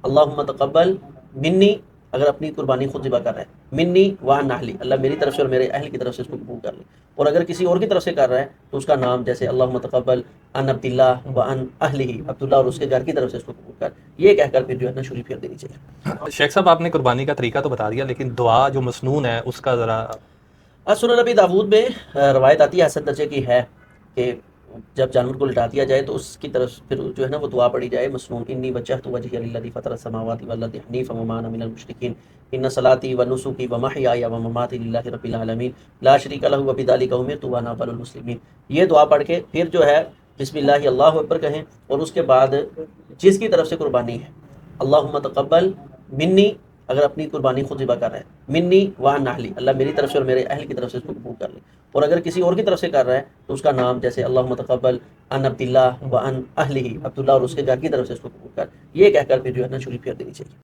اللہم تقبل منی، اگر اپنی قربانی خود ذبح کر رہا ہے، منی وعن اہلی، اللہ میری طرف سے اور میرے اہل کی طرف سے اس کو قبول کر لے. اور اگر کسی اور کی طرف سے کر رہا ہے تو اس کا نام جیسے اللہم تقبل ان عبداللہ وعن اہلہ، عبداللہ اور اس کے گھر کی طرف سے اس کو قبول کر، یہ کہہ کر پھر جو ہے نا شروع پھیر دینی چاہیے. شیخ صاحب آپ نے قربانی کا طریقہ تو بتا دیا، لیکن دعا جو مسنون ہے اس کا ذرا. سنن نبی داود میں روایت آتی ہے حسن درجے کی ہے کہ جب جانور کو لٹا دیا جائے تو اس کی طرف پھر جو ہے نا وہ دعا پڑھی جائے مسنون، انی وجہت وجہی للذی فطر السماوات والارض حنیفا وما انا من المشرکین ان صلاتی ونسکی ومحیای ومماتی للہ رب العالمین لا شریک لہ وبذلک امرت وانا اول المسلمین. یہ دعا پڑھ کے پھر جو ہے بسم اللہ اللہ اکبر کہیں، اور اس کے بعد جس کی طرف سے قربانی ہے اللہم تقبل منی، اگر اپنی قربانی خود ذبح کر رہا ہے، منی وعن اہلی، اللہ میری طرف سے اور میرے اہل کی طرف سے اس کو قبول کر لے. اور اگر کسی اور کی طرف سے کر رہا ہے تو اس کا نام جیسے اللہم تقبل ان عبداللہ وعن اہلہ، عبداللہ اور اس کے گھر کی طرف سے اس کو قبول کر، یہ کہہ کر پھر جو ہے نا شروع پھیر دینی چاہیے.